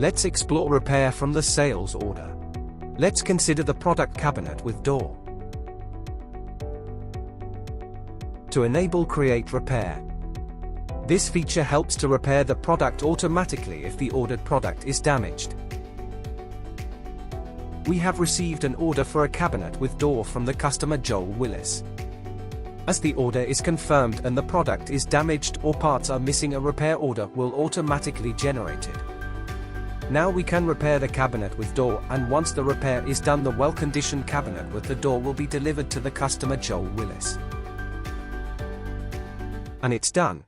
Let's explore repair from the sales order. Let's consider the product cabinet with door. To enable Create Repair. This feature helps to repair the product automatically if the ordered product is damaged. We have received an order for a cabinet with door from the customer Joel Willis. As the order is confirmed and the product is damaged or parts are missing, a repair order will automatically generated. Now we can repair the cabinet with door, and once the repair is done, the well-conditioned cabinet with the door will be delivered to the customer Joel Willis. And it's done.